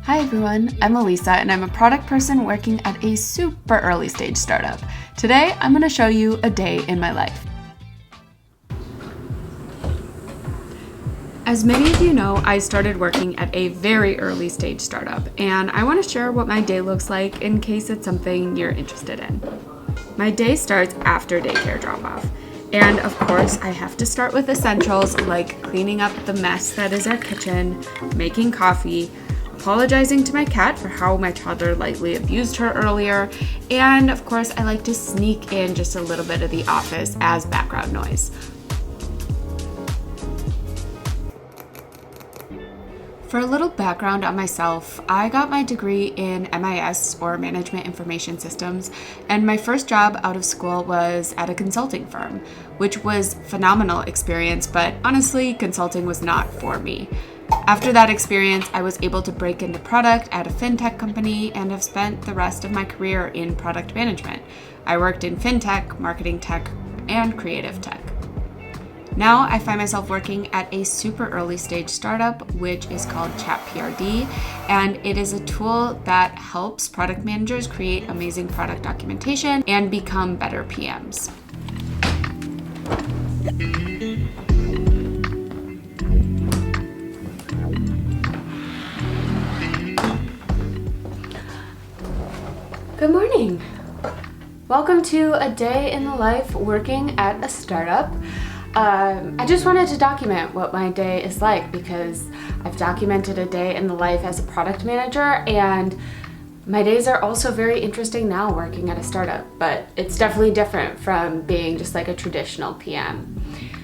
Hi everyone, I'm Elisa and I'm a product person working at a super early stage startup. Today, I'm going to show you a day in my life. As many of you know, I started working at a very early stage startup, and I want to share what my day looks like in case it's something you're interested in. My day starts after daycare drop-off, and of course, I have to start with essentials like cleaning up the mess that is our kitchen, making coffee, apologizing to my cat for how my toddler lightly abused her earlier, and of course, I like to sneak in just a little bit of the office as background noise. For a little background on myself, I got my degree in MIS, or Management Information Systems, and my first job out of school was at a consulting firm, which was a phenomenal experience, but honestly, consulting was not for me. After that experience, I was able to break into product at a fintech company and have spent the rest of my career in product management. I worked in fintech, marketing tech, and creative tech. Now I find myself working at a super early stage startup, which is called ChatPRD, and it is a tool that helps product managers create amazing product documentation and become better PMs. Good morning. Welcome to a day in the life working at a startup. I just wanted to document what my day is like because I've documented a day in the life as a product manager, and my days are also very interesting now working at a startup, but it's definitely different from being just like a traditional PM.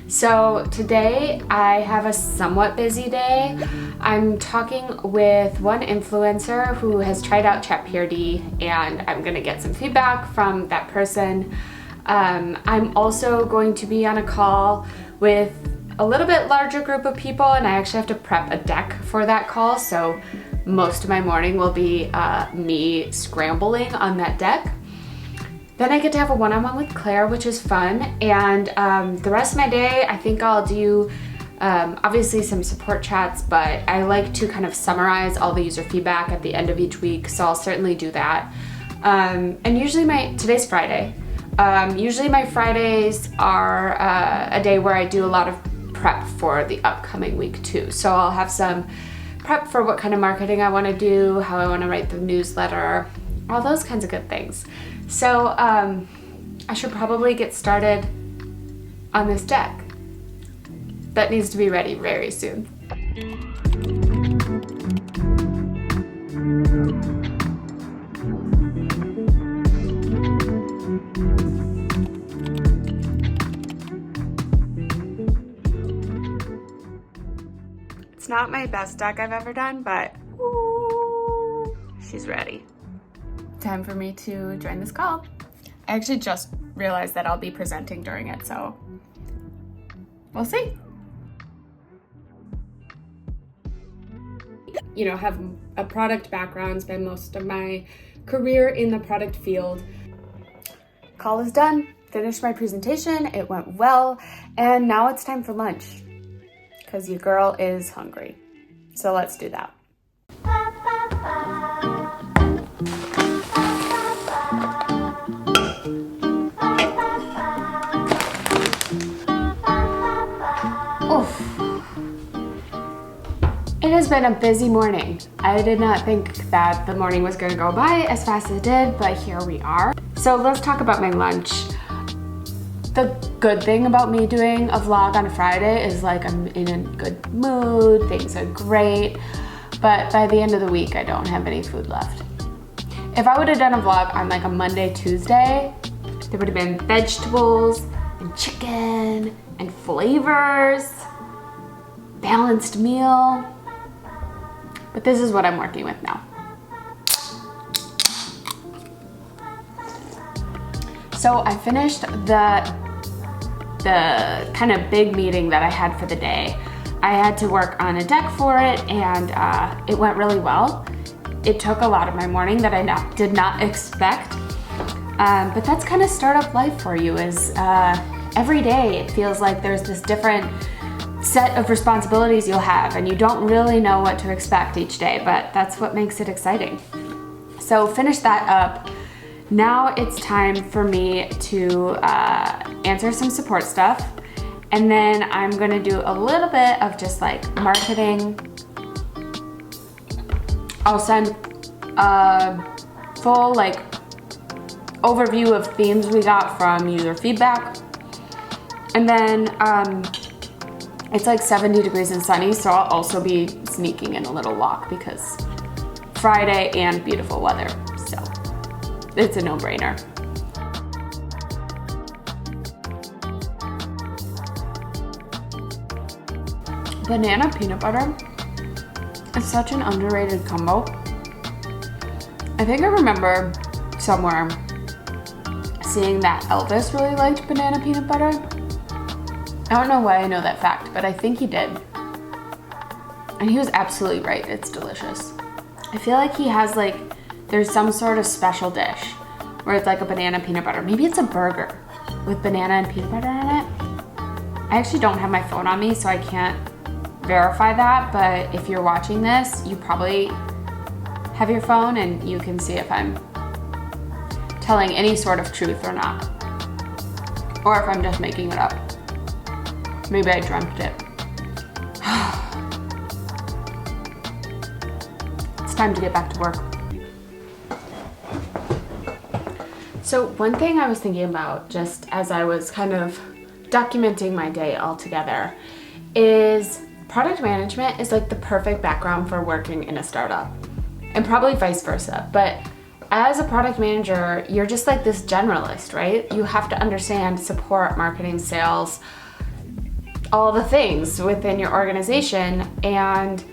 So today I have a somewhat busy day. I'm talking with one influencer who has tried out ChatPRD, and I'm gonna get some feedback from that person. I'm also going to be on a call with a little bit larger group of people, and I actually have to prep a deck for that call, so most of my morning will be me scrambling on that deck. Then I get to have a one-on-one with Claire, which is fun, and the rest of my day I think I'll do obviously some support chats, but I like to kind of summarize all the user feedback at the end of each week, so I'll certainly do that. And usually today's Friday. Usually my Fridays are a day where I do a lot of prep for the upcoming week too. So I'll have some prep for what kind of marketing I want to do, how I want to write the newsletter, all those kinds of good things. So I should probably get started on this deck. That needs to be ready very soon. It's not my best deck I've ever done, but ooh, she's ready. Time for me to join this call. I actually just realized that I'll be presenting during it, so we'll see. You know, have a product background, spend most of my career in the product field. Call is done, finished my presentation, it went well, and now it's time for lunch. Because your girl is hungry. So let's do that. Oof. It has been a busy morning. I did not think that the morning was gonna go by as fast as it did, but here we are. So let's talk about my lunch. The good thing about me doing a vlog on a Friday is like I'm in a good mood, things are great, but by the end of the week I don't have any food left. If I would have done a vlog on like a Monday, Tuesday, there would have been vegetables and chicken and flavors, balanced meal, but this is what I'm working with now. So I finished the kind of big meeting that I had for the day. I had to work on a deck for it, and it went really well. It took a lot of my morning that I did not expect, but that's kind of startup life for you, is every day it feels like there's this different set of responsibilities you'll have, and you don't really know what to expect each day, but that's what makes it exciting. So finish that up. Now it's time for me to answer some support stuff, and then I'm gonna do a little bit of just like marketing. I'll send a full like overview of themes we got from user feedback, and then it's like 70 degrees and sunny, so I'll also be sneaking in a little walk because Friday and beautiful weather, so it's a no-brainer. Banana peanut butter is such an underrated combo. I think I remember somewhere seeing that Elvis really liked banana peanut butter. I don't know why I know that fact, but I think he did. And he was absolutely right, it's delicious. I feel like he has like, there's some sort of special dish where it's like a banana peanut butter. Maybe it's a burger with banana and peanut butter in it. I actually don't have my phone on me, so I can't verify that, but if you're watching this, you probably have your phone and you can see if I'm telling any sort of truth or not. Or if I'm just making it up. Maybe I dreamt it. It's time to get back to work. So one thing I was thinking about just as I was kind of documenting my day all together is product management is like the perfect background for working in a startup, and probably vice versa. But as a product manager, you're just like this generalist, right? You have to understand support, marketing, sales, all the things within your organization, and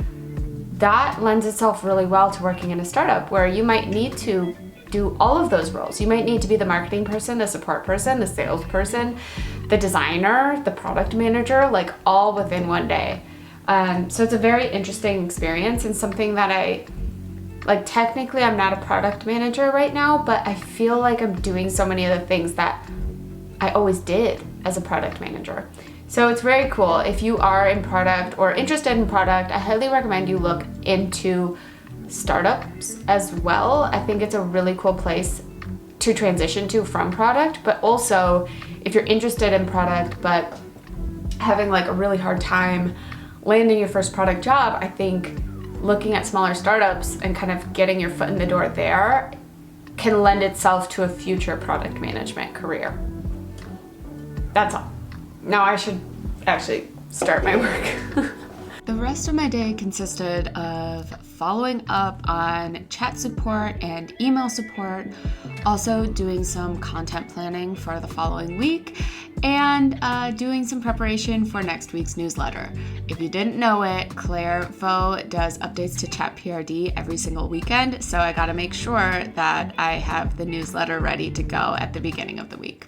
that lends itself really well to working in a startup where you might need to do all of those roles. You might need to be the marketing person, the support person, the sales person, the designer, the product manager, like all within one day. So it's a very interesting experience and something that technically I'm not a product manager right now, but I feel like I'm doing so many of the things that I always did as a product manager. So it's very cool. If you are in product or interested in product, I highly recommend you look into startups as well. I think it's a really cool place to transition to from product, but also if you're interested in product but having like a really hard time landing your first product job, I think looking at smaller startups and kind of getting your foot in the door there can lend itself to a future product management career. That's all. Now I should actually start my work. The rest of my day consisted of following up on chat support and email support, also doing some content planning for the following week, and doing some preparation for next week's newsletter. If you didn't know it, Claire Vo does updates to ChatPRD every single weekend, so I gotta make sure that I have the newsletter ready to go at the beginning of the week.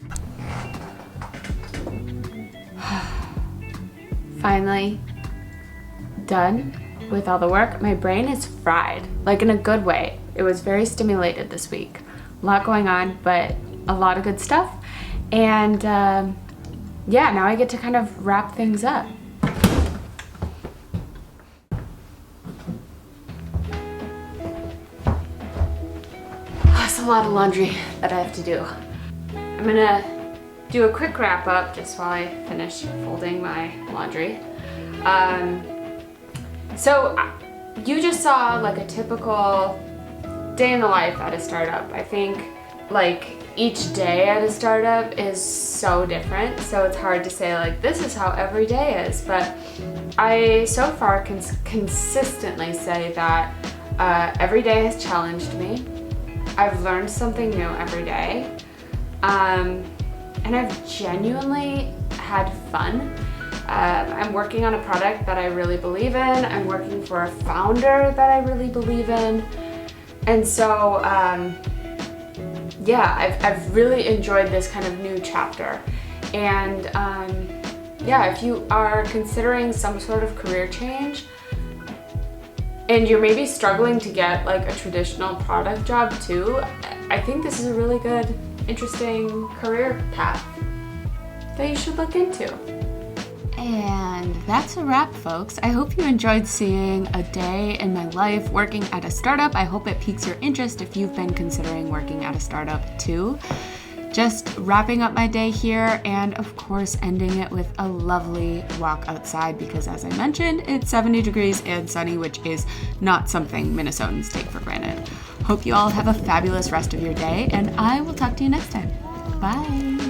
Finally done with all the work. My brain is fried, like in a good way. It was very stimulated this week. A lot going on, but a lot of good stuff. And yeah, now I get to kind of wrap things up. That's a lot of laundry that I have to do. I'm gonna do a quick wrap up just while I finish folding my laundry. So you just saw like a typical day in the life at a startup. I think like each day at a startup is so different, so it's hard to say like this is how every day is, but I so far can consistently say that every day has challenged me. I've learned something new every day, and I've genuinely had fun. I'm working on a product that I really believe in. I'm working for a founder that I really believe in. And so, yeah, I've really enjoyed this kind of new chapter. And yeah, if you are considering some sort of career change and you're maybe struggling to get like a traditional product job too, I think this is a really good, interesting career path that you should look into. And that's a wrap, folks. I hope you enjoyed seeing a day in my life working at a startup. I hope it piques your interest if you've been considering working at a startup too. Just wrapping up my day here and of course ending it with a lovely walk outside because as I mentioned, it's 70 degrees and sunny, which is not something Minnesotans take for granted. Hope you all have a fabulous rest of your day and I will talk to you next time. Bye.